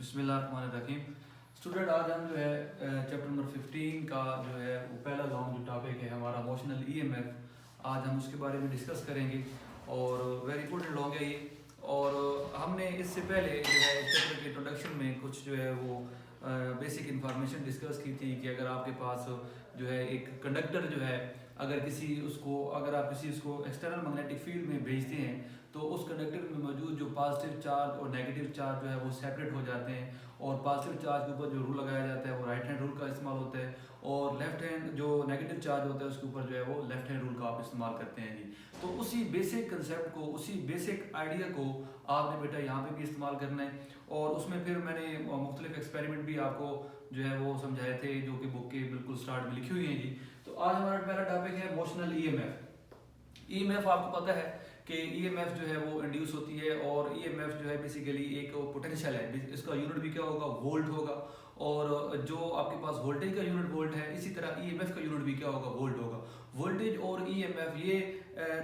बिस्मिल्लाहिर्रहमानिर्रहीम। स्टूडेंट, आज हम जो है चैप्टर नंबर 15 का जो है वो पहला लॉन्ग जो टॉपिक है हमारा इमोशनल ईएमएफ, आज हम उसके बारे में डिस्कस करेंगे और वेरी इंपॉर्टेंट लॉन्ग है ये। और हमने इससे पहले जो है इस चैप्टर के इंट्रोडक्शन में कुछ जो है वो बेसिक इंफॉर्मेशन डिस्कस की थी कि अगर आपके पास जो है एक कंडक्टर जो है अगर आप किसी उसको एक्सटर्नल मैग्नेटिक फील्ड में भेजते हैं तो उस कंडक्टर में मौजूद जो पॉजिटिव चार्ज और नेगेटिव चार्ज जो है वो सेपरेट हो जाते हैं। और पॉजिटिव चार्ज के ऊपर जो रूल लगाया जाता है वो राइट हैंड रूल का इस्तेमाल होता है, और लेफ्ट हैंड जो नेगेटिव चार्ज होता है उसके ऊपर जो है वो लेफ्ट हैंड रूल का आप इस्तेमाल करते हैं जी। तो उसी बेसिक कंसेप्ट को, उसी बेसिक आइडिया को आपने बेटा यहाँ पे भी इस्तेमाल करना है। और उसमें फिर मैंने मुख्तलिफ एक्सपेरिमेंट भी आपको जो है वो समझाए थे जो कि बुक के बिल्कुल स्टार्ट में लिखी हुई हैं जी। तो आज हमारा पहला टॉपिक है इमोशनल ईएमएफ। ईएमएफ आपको पता है कि ईएमएफ जो है वो इंड्यूस होती है, और ईएमएफ जो है बेसिकली एक पोटेंशियल है, इसका यूनिट भी क्या होगा, वोल्ट होगा। और जो आपके पास वोल्टेज का यूनिट वोल्ट है, इसी तरह ईएमएफ का यूनिट भी क्या होगा, वोल्ट होगा। वोल्टेज और ईएमएफ ये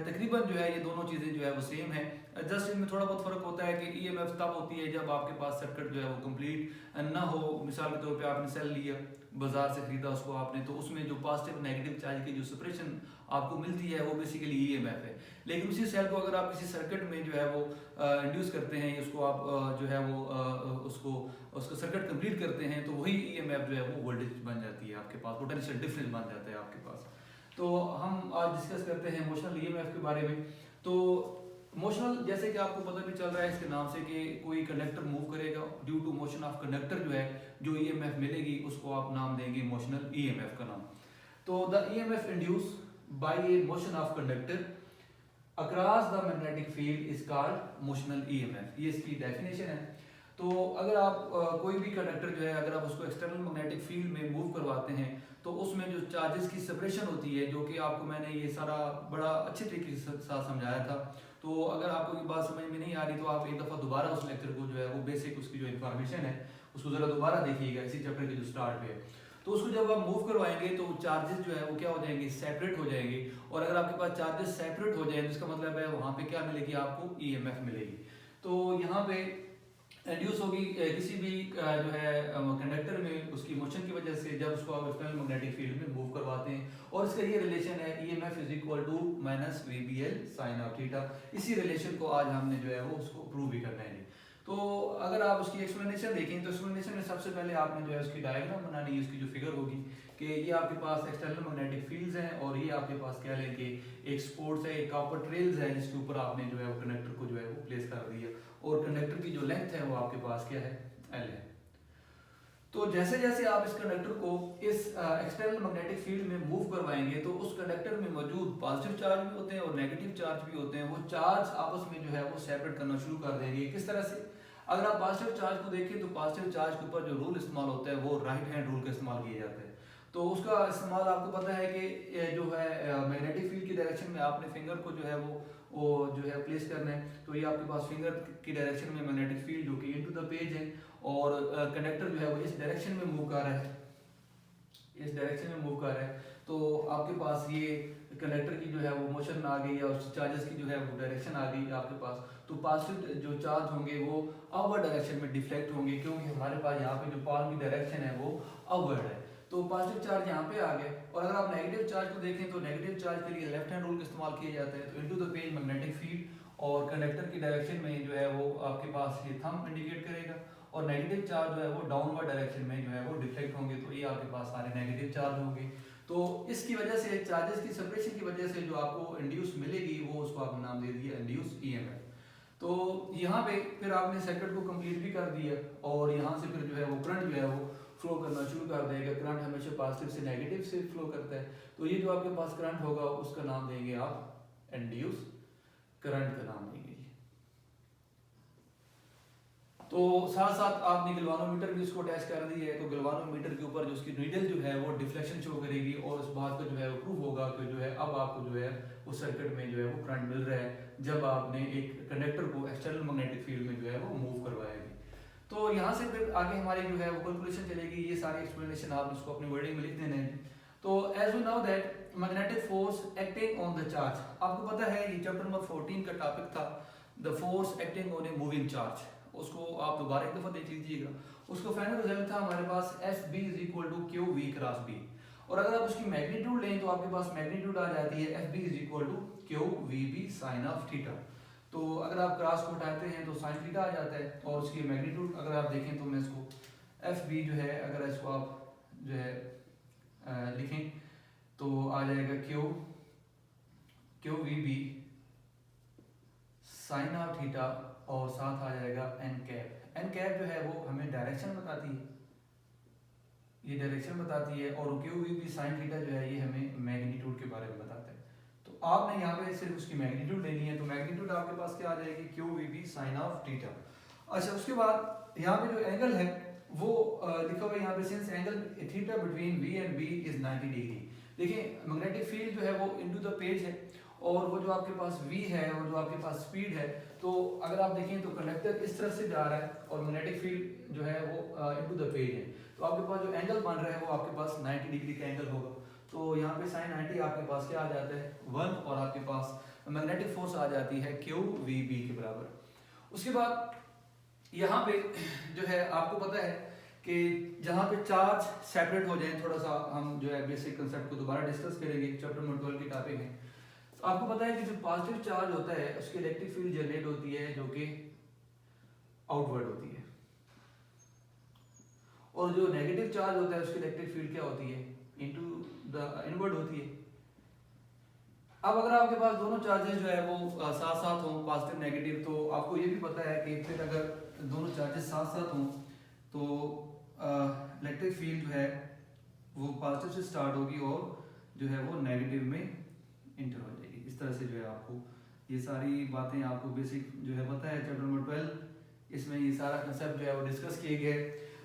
तकरीबन जो है ये दोनों चीज़ें जो है वो सेम है। जस्ट इनमें थोड़ा बहुत फ़र्क होता है कि ईएमएफ तब होती है जब आपके पास सर्किट जो है वो कंप्लीट ना हो। मिसाल के तौर पे आपने सेल लिया, बाजार से खरीदा उसको आपने, तो उसमें जो पॉजिटिव नेगेटिव चार्ज की जो सेपरेशन आपको मिलती है वो बेसिकली ईएमएफ है। लेकिन उसी सेल को अगर आप किसी सर्किट में जो है वो इंड्यूस करते हैं, उसको आप जो है वो उसको सर्किट कंप्लीट करते हैं, तो वही ईएमएफ जो है वो वोल्टेज बन जाती है आपके पास, पोटेंशियल डिफरेंस बन जाता है आपके पास। तो हम आज डिस्कस करते हैं इमोशनल ईएमएफ के बारे में। तो इमोशनल, जैसे कि आपको पता भी चल रहा है इसके नाम से कि कोई कंडक्टर मूव करेगा, due to motion of conductor जो है जो ईएमएफ मिलेगी उसको आप नाम देंगे इमोशनल ईएमएफ का नाम। तो the EMF induce by a motion of conductor across the magnetic field is called motional EMF, ये इसकी डेफिनेशन है। तो अगर आप कोई भी कंडक्टर जो है अगर आप उसको एक्सटर्नल मैग्नेटिक फील्ड में मूव करवाते हैं तो उसमें जो चार्जेस की सेपरेशन होती है, जो कि आपको मैंने ये सारा बड़ा अच्छे तरीके से साथ समझाया था। तो अगर आपको ये बात समझ में नहीं आ रही तो आप एक दफ़ा दोबारा उस लेक्चर को जो है वो बेसिक उसकी जो इन्फॉर्मेशन है उसको ज़रा दोबारा देखिएगा, इसी चैप्टर के जो स्टार्ट पे है। तो उसको जब आप मूव करवाएंगे तो चार्जेस जो है वो क्या हो जाएंगे, सेपरेट हो जाएंगे। और अगर आपके पास चार्जेस सेपरेट हो जाए तो इसका मतलब है वहाँ पे क्या मिलेगी, आपको ईएमएफ मिलेगी। तो यहाँ पे इंड्यूस होगी किसी भी जो है कंडक्टर में उसकी मोशन की वजह से, जब उसको आप एक्सटर्नल मैग्नेटिक फील्ड में मूव करवाते हैं। और इसका ये रिलेशन है EMF is equal to minus VBL sine of theta. इसी रिलेशन को आज हमने जो है वो उसको प्रूव भी करना है जी। तो अगर आप उसकी एक्सप्लेनेशन देखें तो एक्सप्लेनेशन में सबसे पहले आपने जो है उसकी डायग्राम बनानी है, उसकी जो फिगर होगी कि ये आपके पास एक्सटर्नल मैग्नेटिक फील्ड्स हैं और ये आपके पास क्या लें कि एक स्पोर्ट्स है, एक कॉपर ट्रेल्स है जिसके ऊपर आपने जो है वो कंडक्टर को जो है वो प्लेस कर दिया, और कंडक्टर की जो लेंथ है वो आपके पास क्या है, एल है। तो जैसे जैसे आप इस कंडक्टर को इस एक्सटर्नल मैग्नेटिक फील्ड में मूव करवाएंगे तो उस कंडक्टर में मौजूद पॉजिटिव चार्ज भी होते हैं और नेगेटिव चार्ज भी होते हैं, वो चार्ज आपस में जो है वो सेपरेट करना शुरू कर देंगे। किस तरह से, अगर आप पॉजिटिव चार्ज को देखें तो पॉजिटिव चार्ज के ऊपर जो रूल इस्तेमाल होता है वो राइट हैंड रूल का इस्तेमाल किया जाता है। तो उसका इस्तेमाल आपको पता है कि जो है मैग्नेटिक फील्ड की डायरेक्शन में आपने फिंगर को जो है वो जो है प्लेस करना है। तो ये आपके पास फिंगर की डायरेक्शन में मैग्नेटिक फील्ड जो कि इनटू द पेज है, और कंडक्टर जो है वो इस डायरेक्शन में मूव कर रहा है, इस डायरेक्शन में मूव कर रहा है। तो आपके पास ये कंडक्टर की जो है वो मोशन आ गई, या उस चार्जेस की जो है वो डायरेक्शन आ गई आपके पास। तो पॉजिटिव जो चार्ज होंगे वो अपवर्ड डायरेक्शन में डिफ्लेक्ट होंगे, क्योंकि हमारे पास यहाँ पे जो पाल्म की डायरेक्शन है वो अपवर्ड है। तो पॉजिटिव चार्ज यहाँ पे आ गए। और अगर आप नेगेटिव चार्ज को देखें तो नेगेटिव चार्ज के लिए लेफ्ट हैंड रूल का इस्तेमाल किया जाता है। तो into the page magnetic field, और कंडक्टर की डायरेक्शन में जो है वो आपके पास ये थंब इंडिकेट करेगा, और नेगेटिव चार्ज जो है वो डाउनवर्ड डायरेक्शन में जो है वो डिफ्लेक्ट होंगे। तो ये आपके पास सारे नेगेटिव चार्ज होंगे। तो इसकी वजह से, चार्जेस की सेपरेशन की वजह से जो आपको इंड्यूस मिलेगी वो उसको आपने नाम दे दिया इंड्यूस ईएमएफ। तो यहाँ पे फिर आपने सर्किट को कंप्लीट भी कर दिया, और यहाँ से फिर जो है वो करंट जो है वो फ्लो करना शुरू कर देगा। करंट हमेशा पॉजिटिव से नेगेटिव से फ्लो करता है। तो ये जो आपके पास करंट होगा उसका नाम देंगे आप इंड्यूस करंट का नाम देंगे। तो साथ साथ आपने गैल्वानोमीटर भी उसको अटैच कर दी है। तो गैल्वानोमीटर के ऊपर जो उसकी नीडल जो है वो डिफ्लेक्शन शो करेगी, और उस बात का जो है वो प्रूव होगा कि जो है अब आपको जो है उस सर्किट में जो है वो करंट मिल रहा है जब आपने एक कंडक्टर को एक्सटर्नल मैग्नेटिक फील्ड में जो है वो मूव करवाएगी। तो यहाँ से फिर आगे हमारी जो है वो कैलकुलेशन चलेगी। ये सारी एक्सप्लेनेशन आप उसको अपनी वर्डिंग में लिख देना है। तो as we know that magnetic force acting on the charge, आपको पता है ये चैप्टर नंबर 14 का टॉपिक था, the force acting on a moving charge. उसको आप दोबारा एक दफ़ा देख लीजिएगा। उसका फाइनल रिजल्ट था हमारे पास F B is equal to Q V cross B, और अगर आप उसकी मैग्नीट्यूड लें तो आपके पास मैग्नीट्यूड आ जाती है F B is equal to Q V B sine of theta. तो अगर आप क्रॉस को उठाते हैं तो साइन थीटा आ जाता है, और उसकी मैग्नीट्यूड अगर आप देखें तो मैं इसको एफ बी जो है अगर इसको आप जो है लिखें तो आ जाएगा Q V B sine of theta, और साथ आ जाएगा एन कैप। एन कैप जो है वो हमें डायरेक्शन बताती है, ये डायरेक्शन बताती है, और Q V B sine theta जो है ये हमें मैग्नीट्यूड के बारे में बताता है। तो आपने यहाँ पे सिर्फ उसकी मैग्नीट्यूड लेनी है, तो मैग्नीट्यूड आपके पास क्या आ जाएगी Q V B sine of theta. अच्छा, उसके बाद यहाँ पे जो एंगल है वो लिखा हुआ है यहाँ पे, since angle theta between V and B is 90 degree. देखिए मैग्नेटिक फील्ड जो है वो इनटू द पेज है, और वो जो आपके पास v है और जो आपके पास स्पीड है, तो अगर आप देखें तो कंडक्टर इस तरफ से जा रहा है और मैग्नेटिक फील्ड जो है वो इनटू द पेज है, तो आपके पास जो एंगल बन रहा है वो आपके पास 90 डिग्री का एंगल होगा। तो यहाँ पे साइन 90 आपके पास क्या आ जाता है 1, और आपके पास मैग्नेटिक फोर्स आ जाती है क्यू वी बी के बराबर। उसके बाद यहाँ पे जो है आपको पता है कि जहाँ पे चार्ज सेपरेट हो जाए, थोड़ा सा हम जो है बेसिक कंसेप्ट को दोबारा डिस्कस करेंगे, चैप्टर नंबर 12 की टॉपिक है। तो आपको पता है कि जो पॉजिटिव चार्ज होता है उसकी इलेक्ट्रिक फील्ड जनरेट होती है जो कि आउटवर्ड होती है, और जो नेगेटिव चार्ज होता है उसकी इलेक्ट्रिक फील्ड क्या होती है इनटू द इनवर्ड होती है। अब अगर आपके पास दोनों चार्जेस जो है वो साथ साथ हों, पॉजिटिव नेगेटिव, तो आपको ये भी पता है कि फिर अगर दोनों चार्जेस साथ साथ हों तो इलेक्ट्रिक फील्ड जो है वो पॉजिटिव से स्टार्ट होगी और जो है वो नेगेटिव में इंटर हो जाएगी। इस तरह से जो है आपको ये सारी बातें आपको बेसिक जो है पता है, चैप्टर नंबर 12 इसमें ये सारा कंसेप्ट जो है वो डिस्कस किए गए।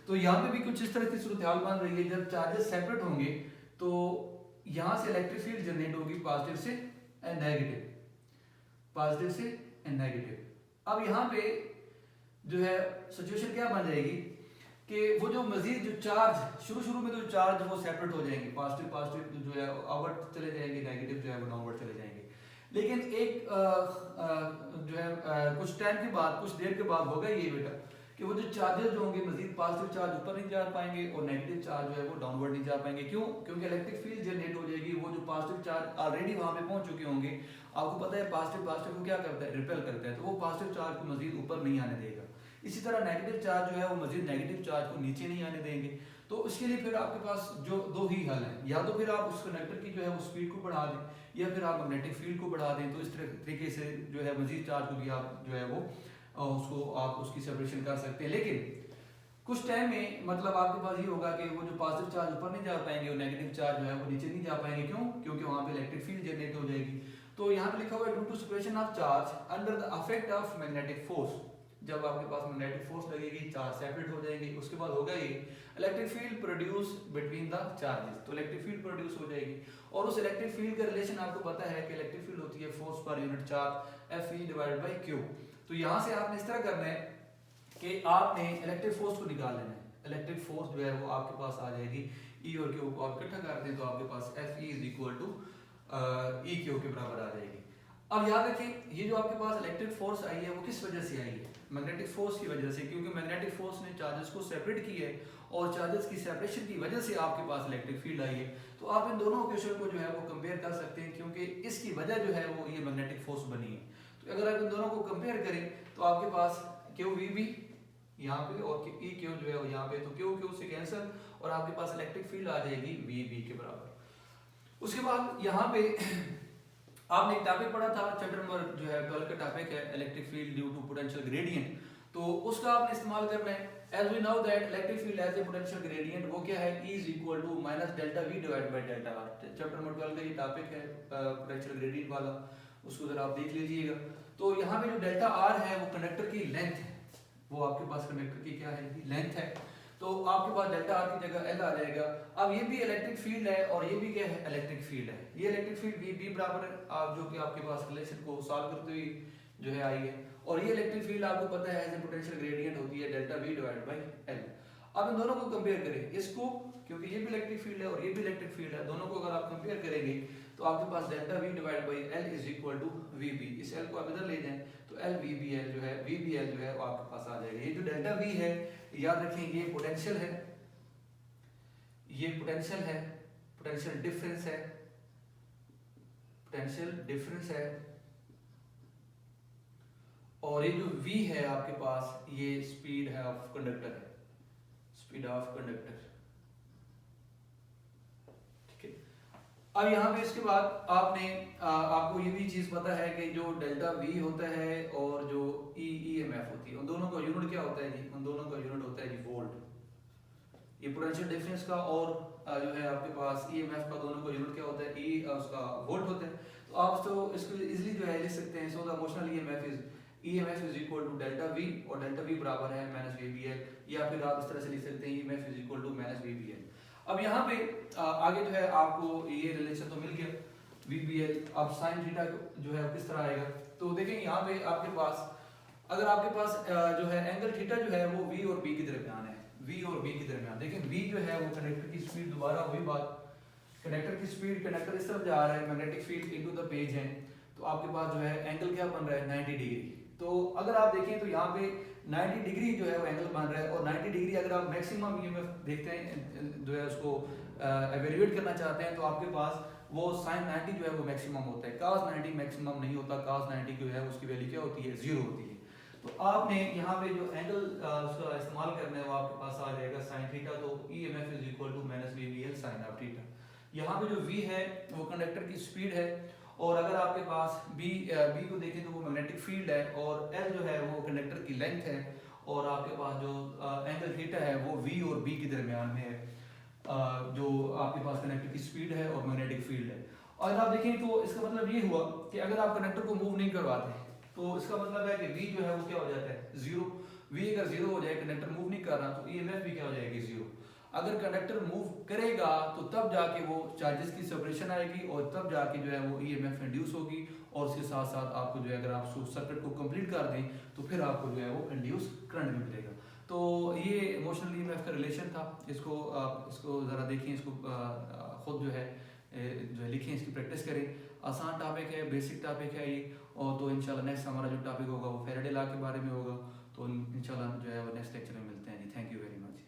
तो यहाँ पे भी कुछ इस तरह की सूरत हाल बन रही है, जब चार्जेस सेपरेट होंगे तो यहाँ से इलेक्ट्रिक फील्ड जनरेट होगी पॉजिटिव से एंड नेगेटिव, पॉजिटिव से एंड नेगेटिव। अब यहाँ पे जो है सिचुएशन क्या बन जाएगी कि वो जो मजीद जो चार्ज शुरू में जो चार्ज वो सेपरेट हो जाएंगे, पॉजिटिव जो है अपवर्ड चले जाएंगे, नेगेटिव जो है वो डाउनवर्ड चले जाएंगे। लेकिन एक जो है कुछ टाइम के बाद, कुछ देर के बाद होगा ये बेटा कि वो जो चार्जेस जो होंगे मजीद पॉजिटिव चार्ज ऊपर नहीं जा पाएंगे और नेगेटिव चार्ज जो है वो डाउनवर्ड नहीं जा पाएंगे। क्यों? क्योंकि इलेक्ट्रिक फील्ड जनरेट हो जाएगी, वो जो पॉजिटिव चार्ज ऑलरेडी वहाँ पे पहुंच चुके होंगे। आपको पता है पॉजिटिव को क्या करता है, रिपेल करता है, तो वो पॉजिटिव चार्ज को मजीद ऊपर नहीं आने देगा। इसी तरह नेगेटिव चार्ज जो है वो मजीद नेगेटिव चार्ज को नीचे नहीं आने देंगे। तो उसके लिए फिर आपके पास जो दो ही हल हैं, या तो फिर आप उस कंडक्टर की जो है वो स्पीड को बढ़ा दें, या फिर आप मैग्नेटिक फील्ड को बढ़ा दें। तो इस तरीके से जो है मजीद चार्ज को भी आप जो है वो उसको आप उसकी सेपरेशन कर सकते हैं। लेकिन कुछ टाइम में मतलब आपके पास ये होगा कि वो जो पॉजिटिव चार्ज ऊपर नहीं जा पाएंगे और नेगेटिव चार्ज जो है वो नीचे नहीं जा पाएंगे। क्यों? क्योंकि वहाँ पे इलेक्ट्रिक फील्ड जनरेट हो जाएगी। तो यहाँ पे लिखा हुआ है due to separation of charge under the affect of magnetic force. जब आपके पास मैग्नेटिक फोर्स लगेगी, चार्ज सेपरेट हो जाएंगे, उसके बाद होगा ये electric field produce between the charges. तो इलेक्ट्रिक फील्ड प्रोड्यूस हो जाएगी, और उस इलेक्ट्रिक फील्ड का रिलेशन आपको पता है कि इलेक्ट्रिक फील्ड होती है force per unit charge Fe divided by Q। तो यहाँ से आपने इस तरह करना है कि आपने इलेक्ट्रिक फोर्स को निकाल लेना है। इलेक्ट्रिक फोर्स जो है वो आपके पास आ जाएगी E और Q को आप इकट्ठा करते हैं तो आपके पास Fe is equal to EQ के बराबर आ जाएगी। अब याद रखिए ये जो आपके पास इलेक्ट्रिक फोर्स आई है वो किस वजह से आई है, मैग्नेटिक फोर्स की वजह से, क्योंकि मैग्नेटिक फोर्स ने चार्जेस को सेपरेट किया है और चार्जेस की सेपरेशन की वजह से आपके पास इलेक्ट्रिक फील्ड आई है। तो आप इन दोनों इक्वेशन को जो है वो कंपेयर कर सकते हैं, क्योंकि इसकी वजह जो है वो ये मैग्नेटिक फोर्स बनी है। तो अगर आप इन दोनों को कंपेयर करें तो आपके पास QV यहाँ पे और EQ जो है वो यहाँ पे, तो QQ से कैंसिल और आपके पास इलेक्ट्रिक फील्ड आ जाएगी VB के बराबर। उसके बाद यहाँ पे आपने एक टॉपिक पढ़ा था, चैप्टर नंबर जो है 12 का टॉपिक है electric field due to potential gradient. तो उसका आपने इस्तेमाल करना है। As we know that electric field as a potential gradient वो क्या है, E is equal to minus delta V divide by delta R। Chapter number 12 का ये टॉपिक है पोटेंशियल ग्रेडियंट वाला, उसको जरा आप देख लीजिएगा। तो यहाँ पे जो डेल्टा R है वो कंडक्टर की लेंथ है, वो आपके पास कंडक्टर की क्या है, लेंथ है। तो आपके पास डेल्टा R की जगह L आ जाएगा। अब ये भी इलेक्ट्रिक फील्ड है और ये भी क्या है, इलेक्ट्रिक फील्ड है। ये इलेक्ट्रिक फील्ड V बराबर है, आप जो कि आपके पास रिलेशन को सॉल्व करते हुए जो है आई है, और ये इलेक्ट्रिक फील्ड आपको पता है एज ए पोटेंशियल ग्रेडियंट होती है delta V divide bye L। अब इन दोनों को कंपेयर करें इसको, क्योंकि ये भी इलेक्ट्रिक फील्ड है और ये भी इलेक्ट्रिक फील्ड है, दोनों को अगर आप कंपेयर करेंगे तो आपके पास delta V divide by L is equal to V B. इस एल को आप इधर ले जाएं तो एल वी बी एल जो है वी बी एल जो है वो आपके पास आ जाएगा। ये जो डेल्टा वी है याद रखें ये पोटेंशियल है, ये पोटेंशियल है, पोटेंशियल डिफरेंस है, पोटेंशियल डिफरेंस है, और ये जो v है आपके पास ये स्पीड है ऑफ कंडक्टर है, स्पीड ऑफ कंडक्टर। ठीक है, अब यहाँ पे इसके बाद आपने आपको ये भी चीज पता है कि जो डेल्टा v होता है और जो EMF होती है उन दोनों का यूनिट क्या होता है जी, उन दोनों का यूनिट होता है जी वोल्ट। ये पोटेंशियल डिफरेंस का और जो है आपके पास EMF का दोनों का यूनिट क्या होता है, E उसका वोल्ट होता है। तो आप तो इसको इजीली जो है लिख सकते हैं, so the motional EMF is equal to delta V, और डेल्टा V बराबर है माइनस VBL, या फिर आप इस तरह से लिख सकते हैं EMF is equal to minus VBL। अब यहाँ पे आगे जो है आपको ये रिलेशन तो मिल गया VBL। अब साइन थीटा जो है किस तरह आएगा, तो देखेंगे यहाँ पे आपके पास अगर आपके पास जो है एंगल थीटा जो है वो V और B के दरमियान है, V और B के दरमियान। देखें V जो है वो कंडक्टर की स्पीड, दोबारा वही बात, कंडक्टर की स्पीड, कंडक्टर इस तरफ जा रहा है, magnetic field into the page है, तो आपके पास जो है एंगल क्या बन रहा है 90 डिग्री। तो अगर आप देखें तो यहाँ पे 90 डिग्री जो है वो एंगल बन रहा है, और 90 डिग्री अगर आप मैक्सिमम EMF देखते हैं जो है उसको एवेल्युएट करना चाहते हैं तो आपके पास वो साइन 90 जो है वो मैक्सिमम होता है, cos 90 मैक्सिमम नहीं होता, cos 90 जो है उसकी वैल्यू क्या होती है, 0 होती है। तो आपने यहाँ पे जो एंगल उसका इस्तेमाल करना है वो आपके पास आ जाएगा साइन थीटा, तो EMF is equal to minus VBL sine of theta. यहाँ पे जो V है वो कंडक्टर की स्पीड है, और अगर आपके पास B को देखें तो वो मैग्नेटिक फील्ड है, और L जो है वो कंडक्टर की लेंथ है, और आपके पास जो एंगल थीटा है वो V और B के दरमियान में है, जो आपके पास कंडक्टर की स्पीड है और मैग्नेटिक फील्ड है। और अगर आप देखें तो इसका मतलब ये हुआ कि अगर आप कंडक्टर को मूव नहीं करवाते तो इसका मतलब है कि V जो है वो क्या हो जाता है, जीरो। V अगर जीरो हो जाए, कंडक्टर मूव नहीं कर रहा, तो EMF भी क्या हो जाएगी, जीरो। अगर कंडक्टर मूव करेगा तो तब जाके वो चार्जेस की सेपरेशन आएगी, और तब जाके जो है वो EMF इंड्यूस होगी, और उसके साथ साथ आपको जो है अगर आप सर्किट को कंप्लीट कर दें तो फिर आपको जो है वो इंड्यूस करंट भी मिलेगा। तो ये इमोशनल EMF का रिलेशन था, इसको आप इसको ज़रा देखें, इसको खुद जो है लिखें, इसकी प्रैक्टिस करें। आसान टॉपिक है, बेसिक टॉपिक है ये, और तो इंशाल्लाह नेक्स्ट हमारा जो टॉपिक होगा वो फैराडे लॉ के बारे में होगा। तो इंशाल्लाह जो है वो नेक्स्ट लेक्चर में मिलते हैं जी। Thank you very much.